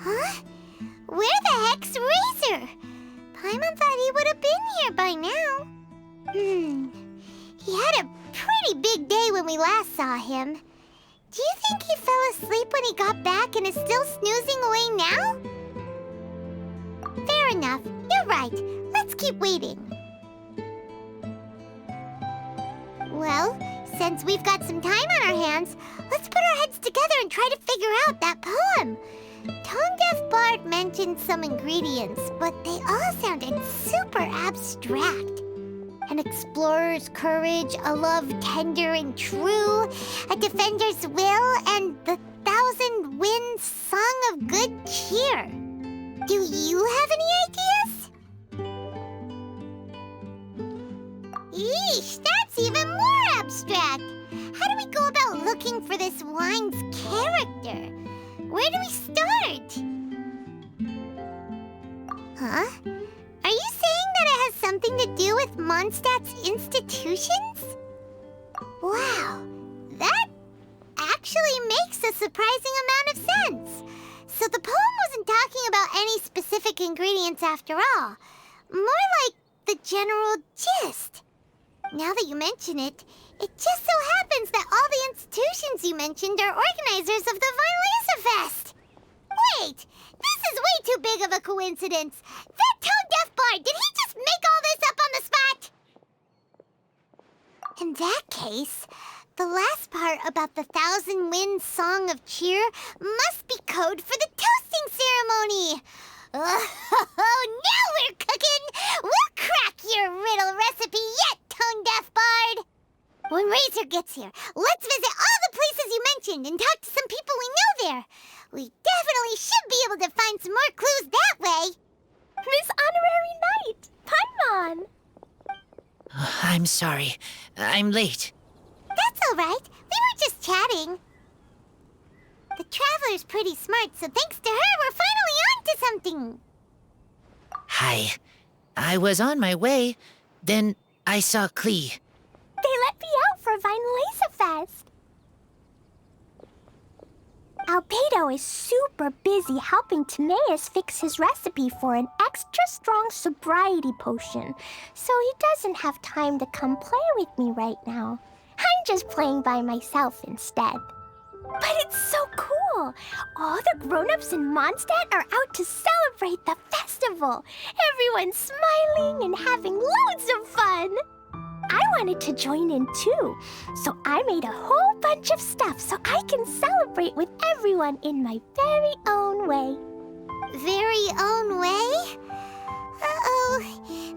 Huh? Where the heck's Razor? Paimon thought he would have been here by now. He had a pretty big day when we last saw him. Do you think he fell asleep when he got back and is still snoozing away now? Fair enough. You're right. Let's keep waiting. Well, since we've got some time on our hands, let's put our heads together and try to figure out that poem. Tone-deaf Bard mentioned some ingredients, but they all sounded super abstract. An explorer's courage, a love tender and true, a defender's will, and the thousand winds song of good cheer. Do you have any ideas? Eesh, that's even more abstract. How do we go about looking for this wine's character? Where do we start? Huh? Are you saying that it has something to do with Mondstadt's institutions? Wow, that actually makes a surprising amount of sense. So the poem wasn't talking about any specific ingredients after all. More like the general gist. Now that you mention it, it just so happens that all the institutions you mentioned are organizers of the Vine Laser Fest. Wait, this is way too big of a coincidence. That tone-deaf bard, did he just make all this up on the spot? In that case, the last part about the Thousand Winds Song of Cheer must be code for the toasting ceremony. Oh, now we're cooking! We'll crack your riddle recipe yet, tone-deaf bard! When Razor gets here, let's visit all the places you mentioned and talk to some people we know there. We definitely should be able to find some more clues that way. Miss Honorary Knight, Paimon! I'm sorry. I'm late. That's all right. We were just chatting. The Traveler's pretty smart, so thanks to her, we're finally on to something. Hi. I was on my way. Then I saw Klee. They let me out for Vine Laser Fest. Albedo is super busy helping Timaeus fix his recipe for an extra strong sobriety potion, so he doesn't have time to come play with me right now. I'm just playing by myself instead. But it's so cool! All the grown-ups in Mondstadt are out to celebrate the festival. Everyone's smiling and having loads of fun. I wanted to join in too, so I made a whole bunch of stuff so I can celebrate with everyone in my very own way. Very own way? Uh-oh.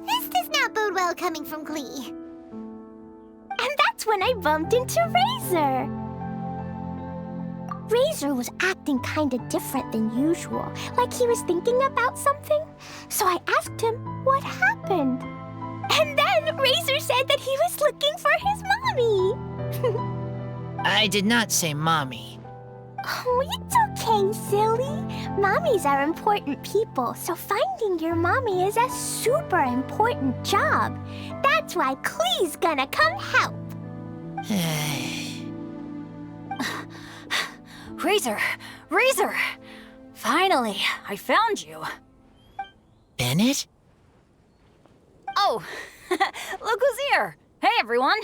This does not bode well coming from Klee. And that's when I bumped into Razor. Razor was acting kinda different than usual, like he was thinking about something. So I asked him what happened. And then Razor said that he was looking for his mommy. I did not say mommy. Oh, it's okay, silly. Mommies are important people, so finding your mommy is a super important job. That's why Klee's gonna come help. Razor! Razor! Finally, I found you. Bennett? Oh, look who's here. Hey, everyone.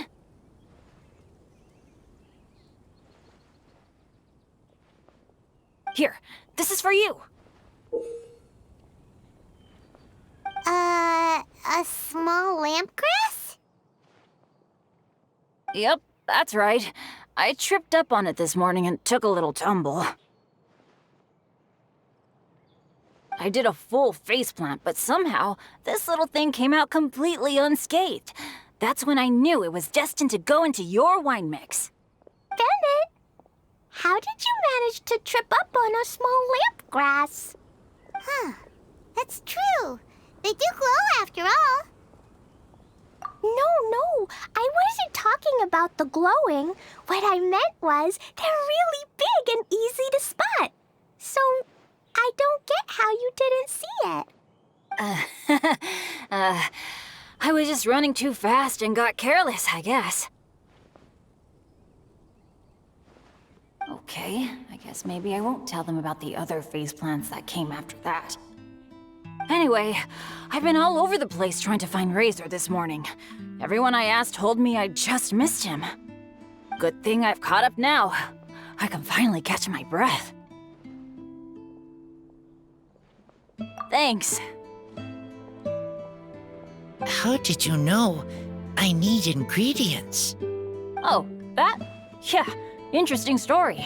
Here, this is for you. A small lampgrass? Yep, that's right. I tripped up on it this morning and took a little tumble. I did a full faceplant, but somehow this little thing came out completely unscathed. That's when I knew it was destined to go into your wine mix. Bennett, how did you manage to trip up on a small lampgrass? Huh. That's true. They do glow after all. I wasn't talking about the glowing. What I meant was they're really big and easy to spot. So I don't get how you didn't see it. I was just running too fast and got careless, I guess. Okay, I guess maybe I won't tell them about the other phase plants that came after that. Anyway, I've been all over the place trying to find Razor this morning. Everyone I asked told me I just missed him. Good thing I've caught up now. I can finally catch my breath. Thanks. How did you know I need ingredients? Oh, that? Yeah, interesting story.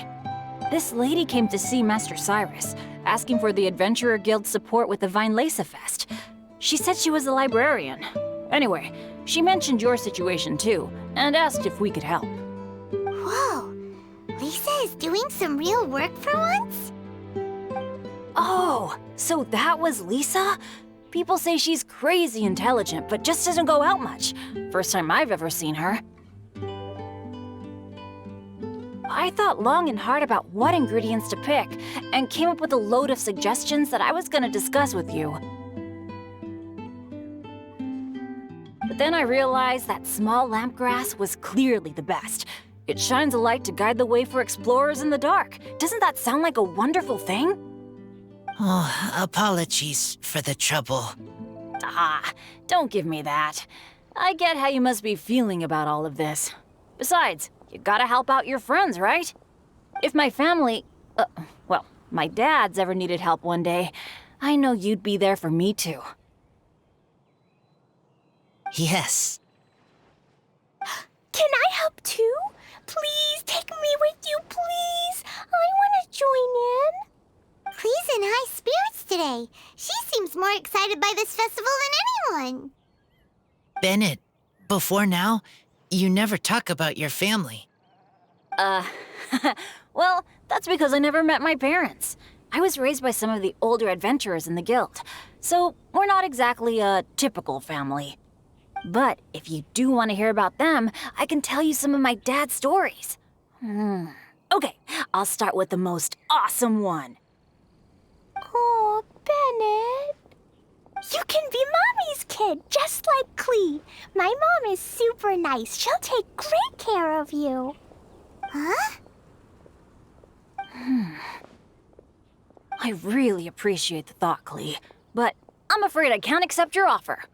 This lady came to see Master Cyrus, asking for the Adventurer Guild's support with the Vinelesa Fest. She said she was a librarian. Anyway, she mentioned your situation too, and asked if we could help. Whoa, Lisa is doing some real work for once? Oh, so that was Lisa? People say she's crazy intelligent, but just doesn't go out much. First time I've ever seen her. I thought long and hard about what ingredients to pick, and came up with a load of suggestions that I was gonna discuss with you. But then I realized that small lampgrass was clearly the best. It shines a light to guide the way for explorers in the dark. Doesn't that sound like a wonderful thing? Oh, apologies for the trouble. Ah, don't give me that. I get how you must be feeling about all of this. Besides, you gotta help out your friends, right? If my family, well, my dad's ever needed help one day, I know you'd be there for me too. Yes. Can I help too? Please take me with you, please. I want to join in. Clee's in high spirits today. She seems more excited by this festival than anyone. Bennett, before now, you never talk about your family. Well, that's because I never met my parents. I was raised by some of the older adventurers in the guild, so we're not exactly a typical family. But if you do want to hear about them, I can tell you some of my dad's stories. Okay, I'll start with the most awesome one. Oh, Bennett. You can be Mommy's kid, just like Clee. My mom is super nice. She'll take great care of you. Huh? I really appreciate the thought, Clee, but I'm afraid I can't accept your offer.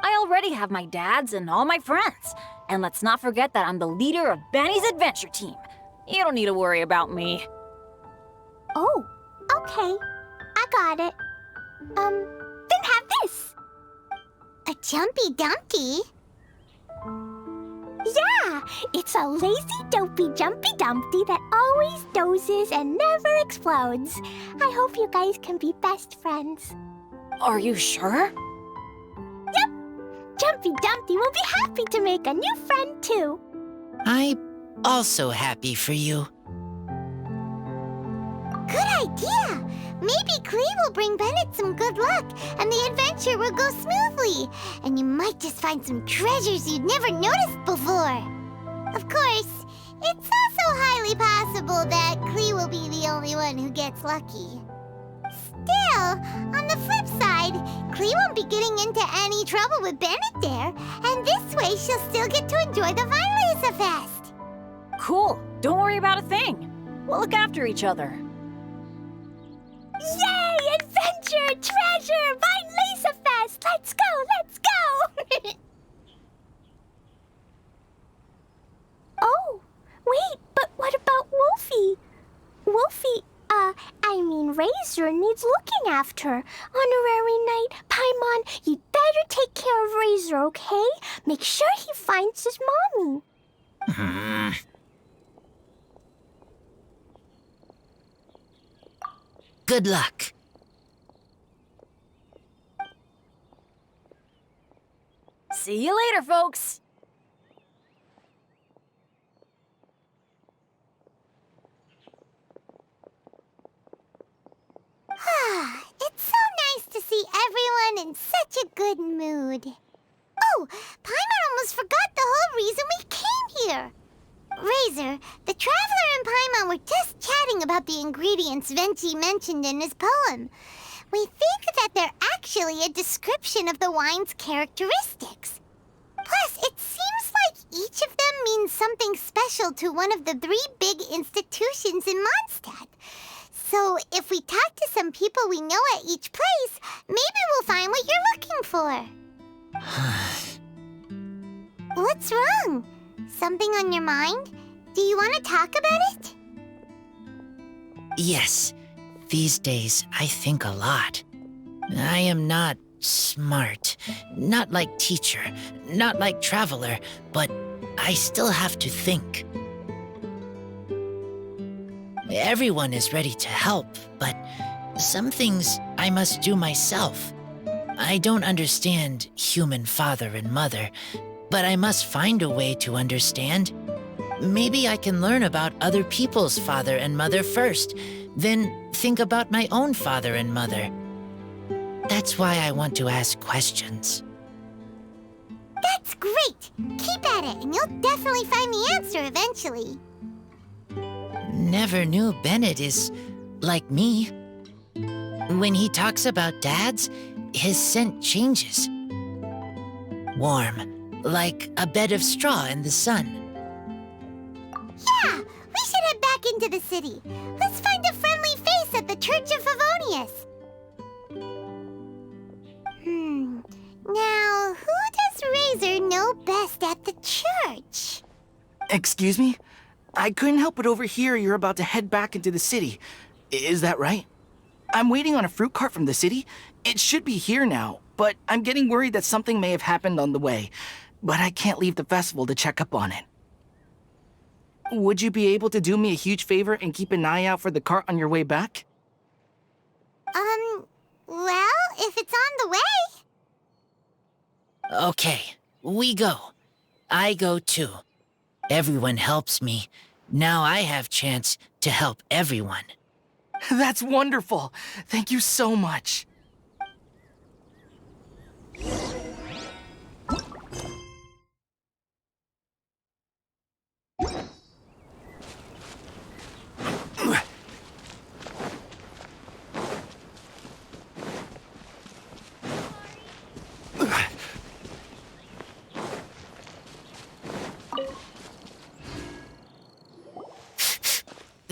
I already have my dad's and all my friends. And let's not forget that I'm the leader of Benny's adventure team. You don't need to worry about me. Oh, okay. I got it. Then have this. A Jumpy Dumpty? Yeah, it's a lazy, dopey, jumpy dumpty that always dozes and never explodes. I hope you guys can be best friends. Are you sure? Yep, Jumpy Dumpty will be happy to make a new friend too. I'm also happy for you. Good idea! Maybe Clee will bring Bennett some good luck, and the adventure will go smoothly. And you might just find some treasures you'd never noticed before. Of course, it's also highly possible that Clee will be the only one who gets lucky. Still, on the flip side, Clee won't be getting into any trouble with Bennett there, and this way she'll still get to enjoy the Vinelesa Fest. Cool. Don't worry about a thing. We'll look after each other. Yay! Adventure! Treasure! Vinelesa Fest! Let's go! Let's go! Oh, wait, but what about Wolfie? Wolfie, Razor needs looking after. Honorary Knight, Paimon, you'd better take care of Razor, okay? Make sure he finds his mommy. Good luck. See you later, folks. It's so nice to see everyone in such a good mood. Oh, Paimon almost forgot the whole reason we came here. Razor, the Traveler and Paimon were just chatting about the ingredients Venti mentioned in his poem. We think that they're actually a description of the wine's characteristics. Plus, it seems like each of them means something special to one of the 3 big institutions in Mondstadt. So, if we talk to some people we know at each place, maybe we'll find what you're looking for. What's wrong? Something on your mind? Do you want to talk about it? Yes, these days I think a lot. I am not smart, not like teacher, not like traveler, but I still have to think. Everyone is ready to help, but some things I must do myself. I don't understand human father and mother, but I must find a way to understand. Maybe I can learn about other people's father and mother first, then think about my own father and mother. That's why I want to ask questions. That's great! Keep at it, and you'll definitely find the answer eventually. Never knew Bennett is like me. When he talks about dads, his scent changes. Warm, like a bed of straw in the sun. Yeah, we should head back into the city. Let's find a friendly face at the Church of Favonius. Now, who does Razor know best at the church? Excuse me? I couldn't help but overhear you're about to head back into the city. Is that right? I'm waiting on a fruit cart from the city. It should be here now, but I'm getting worried that something may have happened on the way. But I can't leave the festival to check up on it. Would you be able to do me a huge favor and keep an eye out for the cart on your way back? Well, if it's on the way. Okay, we go. I go too. Everyone helps me. Now I have chance to help everyone. That's wonderful. Thank you so much.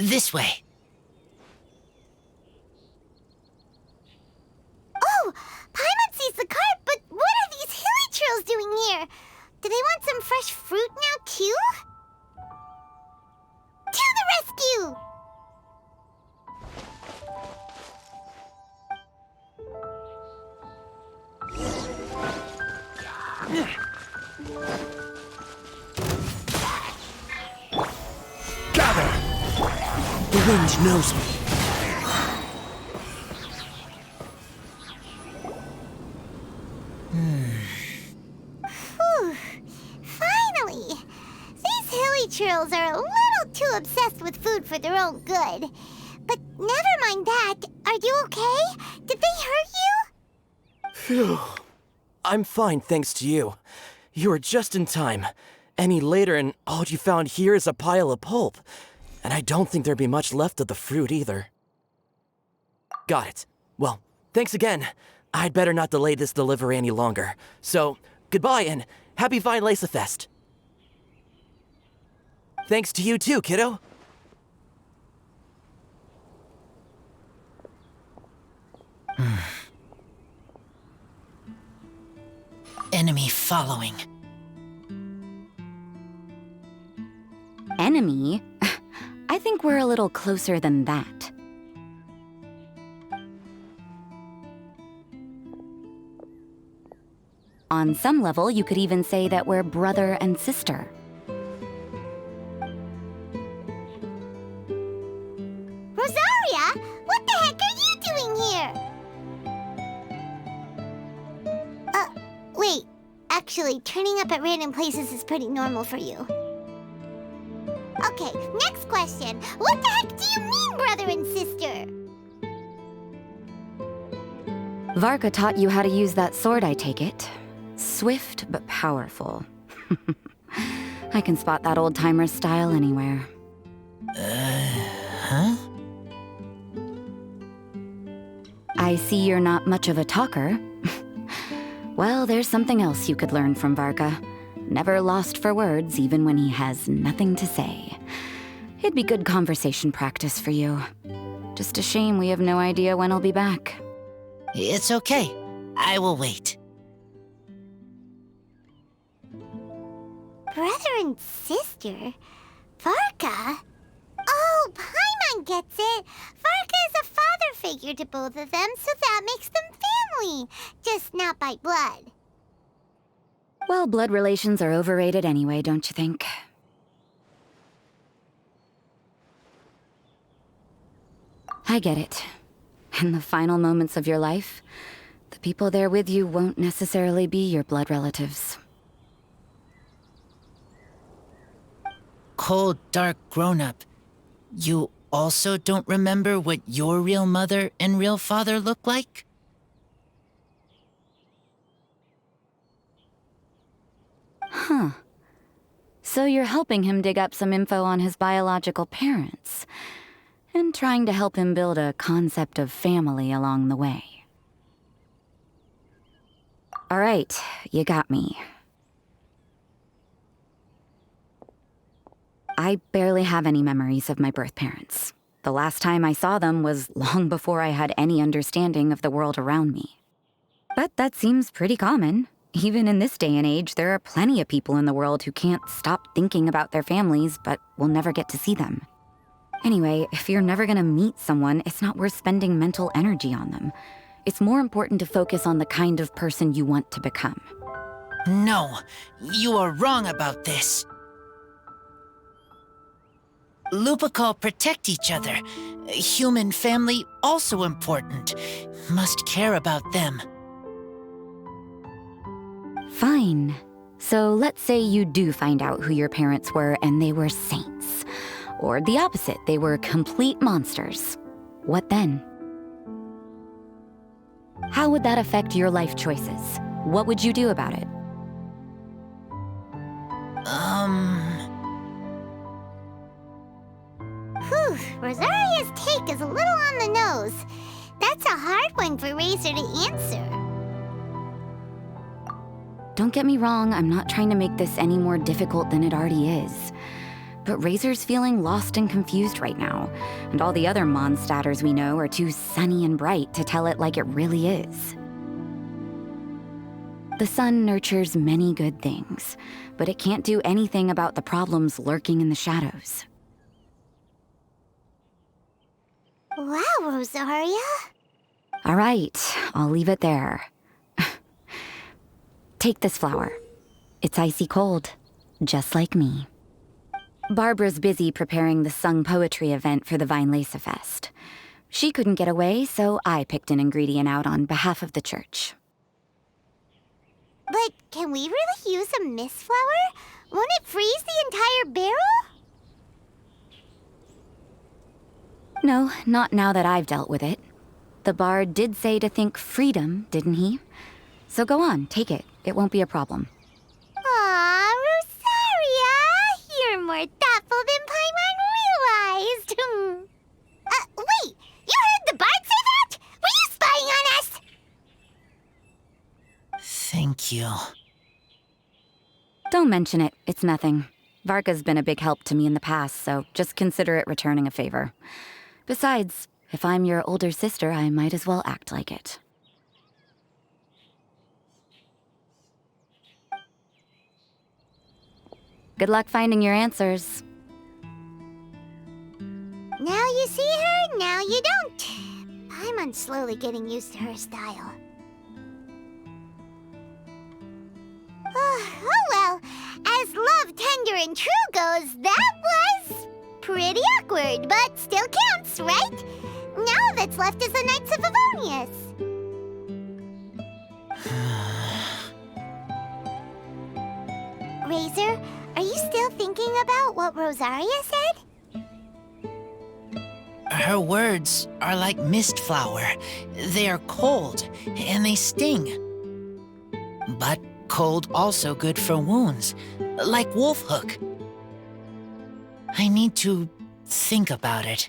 This way. Oh, Paimon sees the cart, but what are these hilly trills doing here? Do they want some fresh fruit now, too? To the rescue! Gather! The wind knows me. Whew. Finally! These hilly trills are a little too obsessed with food for their own good. But never mind that. Are you okay? Did they hurt you? Phew. I'm fine, thanks to you. You were just in time. Any later and all you found here is a pile of pulp. And I don't think there'd be much left of the fruit either. Got it. Well, thanks again. I'd better not delay this delivery any longer. So, goodbye and happy Vine Fest. Thanks to you too, kiddo. Enemy following. Enemy? I think we're a little closer than that. On some level, you could even say that we're brother and sister. Rosaria, what the heck are you doing here? Wait. Actually, turning up at random places is pretty normal for you. Okay, next question. What the heck do you mean, brother and sister? Varka taught you how to use that sword, I take it. Swift but powerful. I can spot that old-timer's style anywhere. Huh? I see you're not much of a talker. Well, there's something else you could learn from Varka. Never lost for words, even when he has nothing to say. It'd be good conversation practice for you. Just a shame we have no idea when he'll be back. It's okay. I will wait. Brother and sister? Varka? Oh, Paimon gets it. Varka is a father figure to both of them, so that makes them family. Just not by blood. Well, blood relations are overrated anyway, don't you think? I get it. In the final moments of your life, the people there with you won't necessarily be your blood relatives. Cold, dark grown-up. You also don't remember what your real mother and real father look like? Huh. So you're helping him dig up some info on his biological parents, and trying to help him build a concept of family along the way. All right, you got me. I barely have any memories of my birth parents. The last time I saw them was long before I had any understanding of the world around me. But that seems pretty common. Even in this day and age, there are plenty of people in the world who can't stop thinking about their families, but will never get to see them. Anyway, if you're never gonna meet someone, it's not worth spending mental energy on them. It's more important to focus on the kind of person you want to become. No, you are wrong about this. Lupical protect each other. Human family also important. Must care about them. Fine. So let's say you do find out who your parents were and they were saints. Or the opposite, they were complete monsters. What then? How would that affect your life choices? What would you do about it? Whew, Rosaria's take is a little on the nose. That's a hard one for Razor to answer. Don't get me wrong, I'm not trying to make this any more difficult than it already is. But Razor's feeling lost and confused right now, and all the other Mondstadters we know are too sunny and bright to tell it like it really is. The sun nurtures many good things, but it can't do anything about the problems lurking in the shadows. Wow, Rosaria. All right, I'll leave it there. Take this flower. It's icy cold, just like me. Barbara's busy preparing the sung poetry event for the Vinelesa Fest. She couldn't get away, so I picked an ingredient out on behalf of the church. But can we really use a mist flower? Won't it freeze the entire barrel? No, not now that I've dealt with it. The bard did say to think freedom, didn't he? So go on, take it. It won't be a problem. Aw, Rosaria! You're more thoughtful than Paimon realized. Wait! You heard the bard say that? Were you spying on us? Thank you. Don't mention it. It's nothing. Varka's been a big help to me in the past, so just consider it returning a favor. Besides, if I'm your older sister, I might as well act like it. Good luck finding your answers. Now you see her, now you don't. Paimon's slowly getting used to her style. Oh well, as love, tender, and true goes, that was pretty awkward, but still counts, right? Now that's left is the Knights of Favonius. Razor, are you still thinking about what Rosaria said? Her words are like mist flower. They are cold, and they sting. But cold also good for wounds, like wolf hook. I need to think about it.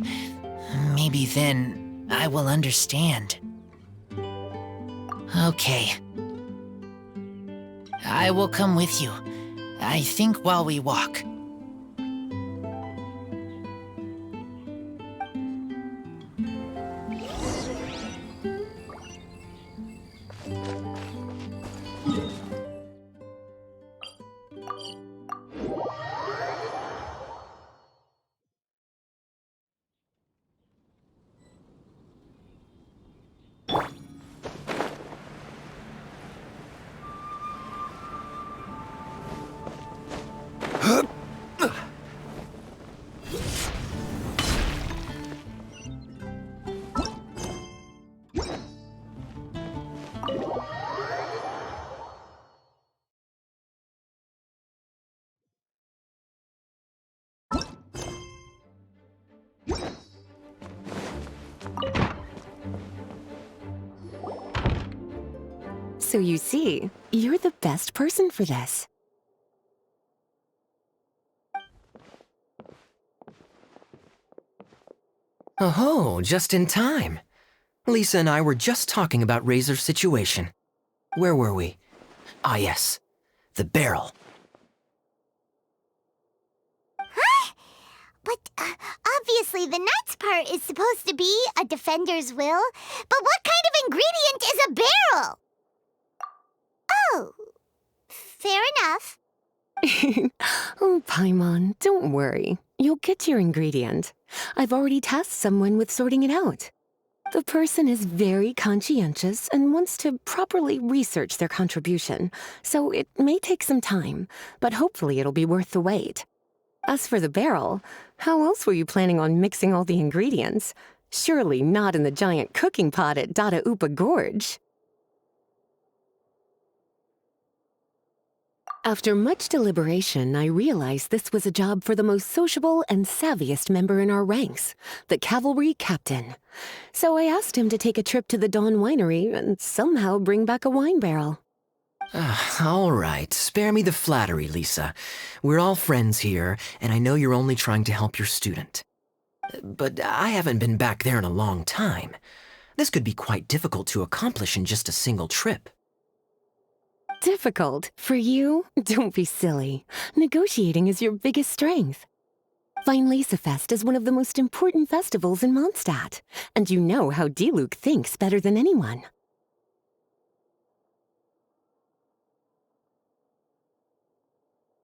Maybe then I will understand. Okay. I will come with you. I think while we walk. So you see, you're the best person for this. Oh, just in time. Lisa and I were just talking about Razor's situation. Where were we? Ah, yes. The barrel. Huh? But obviously the nuts part is supposed to be a defender's will. But what kind of ingredient is a barrel? Oh, fair enough. Oh, Paimon, don't worry. You'll get your ingredient. I've already tasked someone with sorting it out. The person is very conscientious and wants to properly research their contribution, so it may take some time, but hopefully it'll be worth the wait. As for the barrel, how else were you planning on mixing all the ingredients? Surely not in the giant cooking pot at Dada Upa Gorge. After much deliberation, I realized this was a job for the most sociable and savviest member in our ranks, the cavalry captain. So I asked him to take a trip to the Dawn Winery and somehow bring back a wine barrel. All right, spare me the flattery, Lisa. We're all friends here, and I know you're only trying to help your student. But I haven't been back there in a long time. This could be quite difficult to accomplish in just a single trip. Difficult? For you? Don't be silly. Negotiating is your biggest strength. Fest is one of the most important festivals in Mondstadt, and you know how Diluc thinks better than anyone.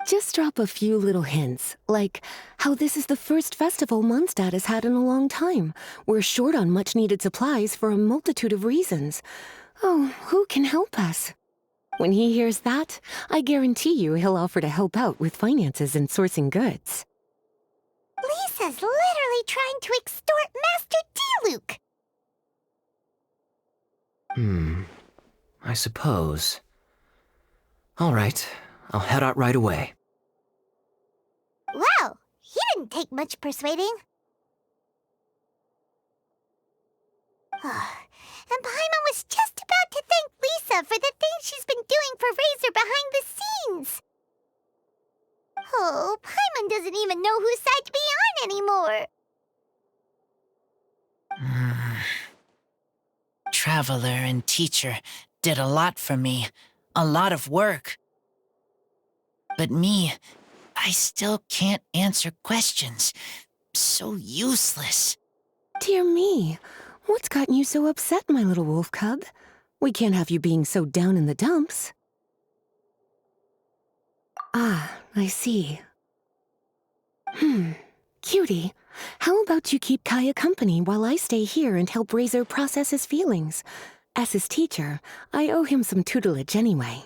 Just drop a few little hints, like how this is the first festival Mondstadt has had in a long time. We're short on much-needed supplies for a multitude of reasons. Oh, who can help us? When he hears that, I guarantee you he'll offer to help out with finances and sourcing goods. Lisa's literally trying to extort Master Diluc. I suppose. All right, I'll head out right away. Wow, he didn't take much persuading. And Paimon was just about to thank Lisa for the things she's been doing for Razor behind the scenes. Oh, Paimon doesn't even know whose side to be on anymore. Traveler and teacher did a lot for me, a lot of work. But me, I still can't answer questions. So useless. Dear me, what's gotten you so upset, my little wolf cub? We can't have you being so down in the dumps. Ah, I see. Cutie, how about you keep Kaya company while I stay here and help Razor process his feelings? As his teacher, I owe him some tutelage anyway.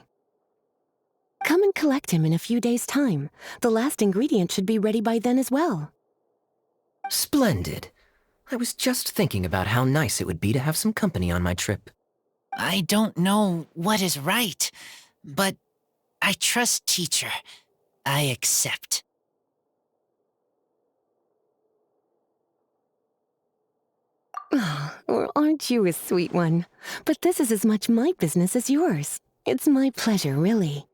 Come and collect him in a few days' time. The last ingredient should be ready by then as well. Splendid. I was just thinking about how nice it would be to have some company on my trip. I don't know what is right, but I trust teacher. I accept. Or aren't you a sweet one? But this is as much my business as yours. It's my pleasure, really.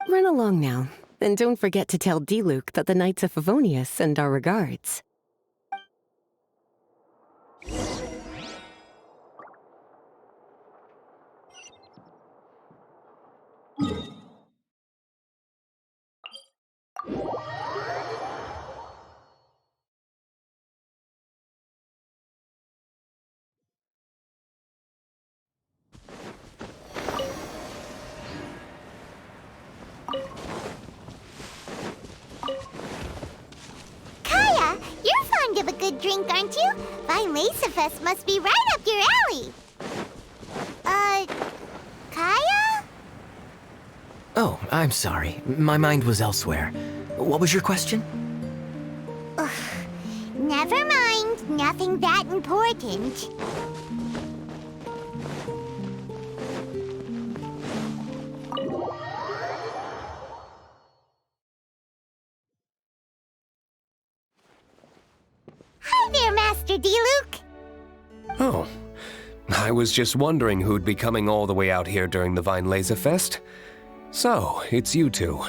Run along now, and don't forget to tell D-Luke that the Knights of Favonius send our regards. Kaya, you're fond of a good drink, aren't you? Vinesifest must be right up your alley. Kaya? Oh, I'm sorry. My mind was elsewhere. What was your question? Never mind. Nothing that important. Hi there, Master D-Luke. Oh, I was just wondering who'd be coming all the way out here during the Vinesifest. So, it's you two.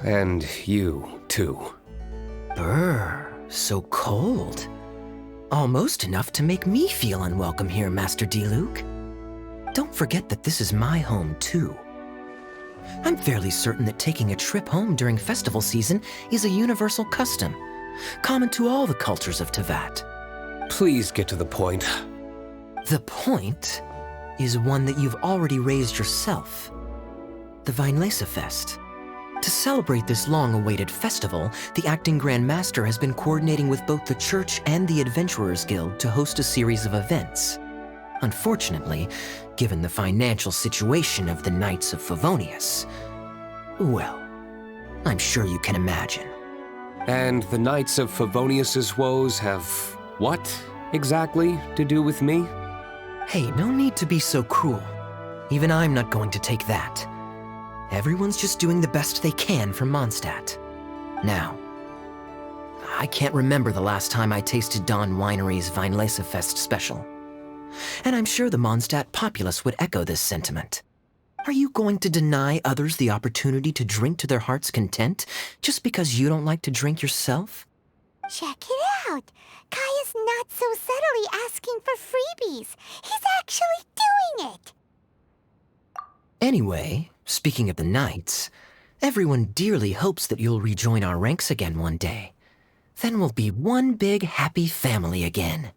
And you, too. Brr, so cold. Almost enough to make me feel unwelcome here, Master D-Luke. Don't forget that this is my home, too. I'm fairly certain that taking a trip home during festival season is a universal custom, common to all the cultures of Teyvat. Please get to the point. The point is one that you've already raised yourself. The Vinesifest. To celebrate this long-awaited festival, the Acting Grand Master has been coordinating with both the Church and the Adventurers Guild to host a series of events. Unfortunately, given the financial situation of the Knights of Favonius, well, I'm sure you can imagine. And the Knights of Favonius's woes have what, exactly, to do with me? Hey, no need to be so cruel. Even I'm not going to take that. Everyone's just doing the best they can for Mondstadt. Now, I can't remember the last time I tasted Dawn Winery's Vinesifest special. And I'm sure the Mondstadt populace would echo this sentiment. Are you going to deny others the opportunity to drink to their heart's content just because you don't like to drink yourself? Check it out. Kaya's not so subtly asking for freebies. He's actually doing it. Anyway, speaking of the Knights, everyone dearly hopes that you'll rejoin our ranks again one day. Then we'll be one big happy family again.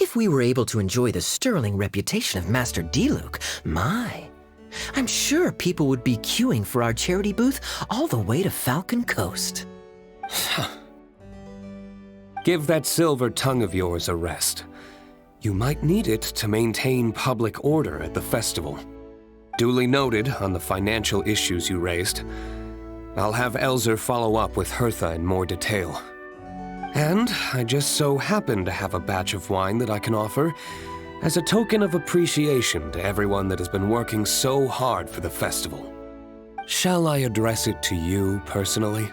If we were able to enjoy the sterling reputation of Master D-Luke, I'm sure people would be queuing for our charity booth all the way to Falcon Coast. Give that silver tongue of yours a rest. You might need it to maintain public order at the festival. Duly noted on the financial issues you raised. I'll have Elzer follow up with Hertha in more detail. And I just so happen to have a batch of wine that I can offer as a token of appreciation to everyone that has been working so hard for the festival. Shall I address it to you personally?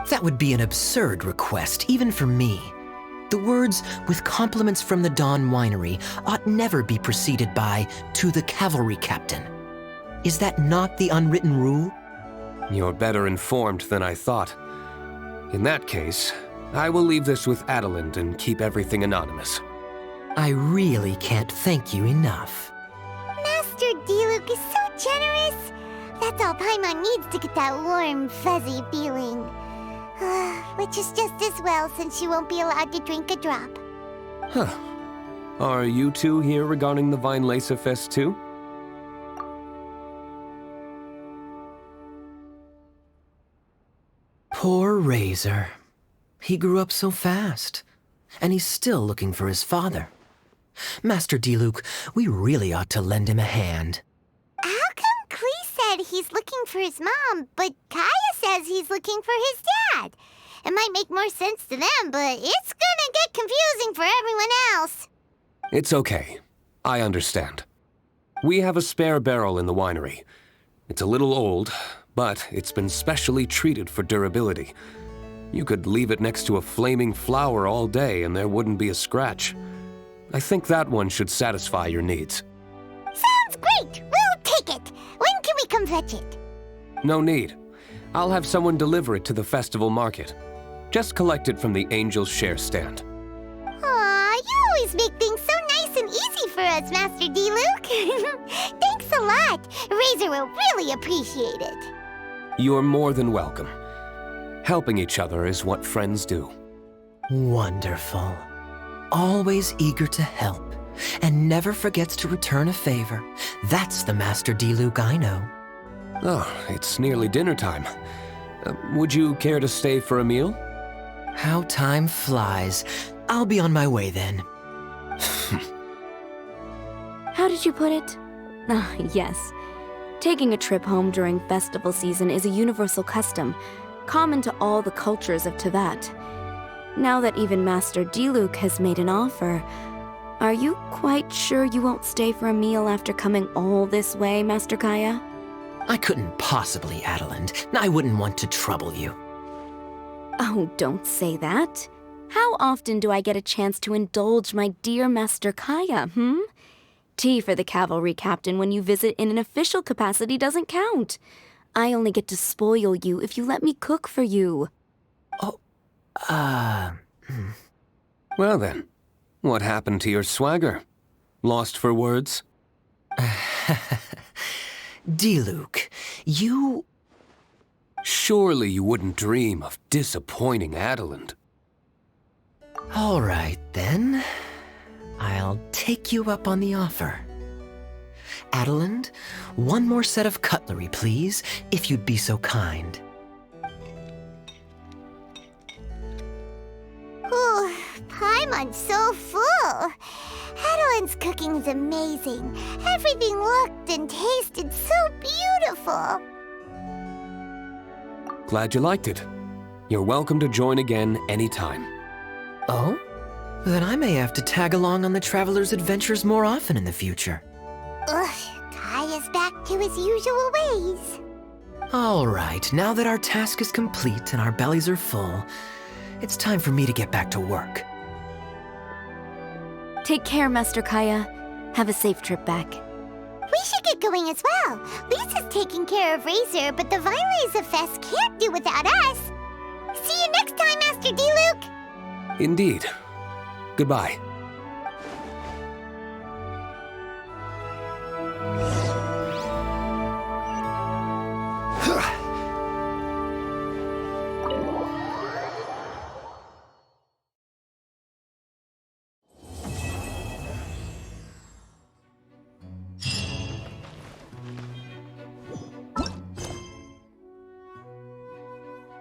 That would be an absurd request, even for me. The words, "with compliments from the Dawn Winery," ought never be preceded by, "to the cavalry captain." Is that not the unwritten rule? You're better informed than I thought. In that case, I will leave this with Adeline and keep everything anonymous. I really can't thank you enough. Master D-Luke is so generous. That's all Paimon needs to get that warm, fuzzy feeling. Which is just as well, since she won't be allowed to drink a drop. Huh. Are you two here regarding the Vinesifest too? Poor Razor. He grew up so fast, and he's still looking for his father. Master D-Luke, we really ought to lend him a hand. How come Klee said he's looking for his mom, but Kaya says he's looking for his dad? It might make more sense to them, but it's gonna get confusing for everyone else. It's okay. I understand. We have a spare barrel in the winery. It's a little old, but it's been specially treated for durability. You could leave it next to a flaming flower all day and there wouldn't be a scratch. I think that one should satisfy your needs. Sounds great! We'll take it! When can we come fetch it? No need. I'll have someone deliver it to the festival market. Just collect it from the Angel's Share stand. Aw, you always make things so nice and easy for us, Master D-Luke. Thanks a lot. Razor will really appreciate it. You're more than welcome. Helping each other is what friends do. Wonderful. Always eager to help, and never forgets to return a favor. That's the Master D-Luke I know. Oh, it's nearly dinner time. Would you care to stay for a meal? How time flies. I'll be on my way then. How did you put it? Ah, yes. Taking a trip home during festival season is a universal custom, common to all the cultures of Tibet. Now that even Master D-Luke has made an offer, are you quite sure you won't stay for a meal after coming all this way, Master Kaya? I couldn't possibly, Adelind. I wouldn't want to trouble you. Oh, don't say that. How often do I get a chance to indulge my dear Master Kaya, Tea for the cavalry captain when you visit in an official capacity doesn't count. I only get to spoil you if you let me cook for you. Well then, what happened to your swagger? Lost for words? D-Luke, you... Surely you wouldn't dream of disappointing Adelind. All right, then. I'll take you up on the offer. Adelind, one more set of cutlery, please, if you'd be so kind. Ooh, Paimon's so full. Adelind's cooking's amazing. Everything looked and tasted so beautiful. Glad you liked it. You're welcome to join again anytime. Oh? Then I may have to tag along on the Traveler's Adventures more often in the future. Ugh, Kaya's back to his usual ways. All right, now that our task is complete and our bellies are full, it's time for me to get back to work. Take care, Master Kaya. Have a safe trip back. We should get going as well. Lisa's taking care of Razor, but the Vileza Fest can't do without us. See you next time, Master D-Luke! Indeed. Goodbye.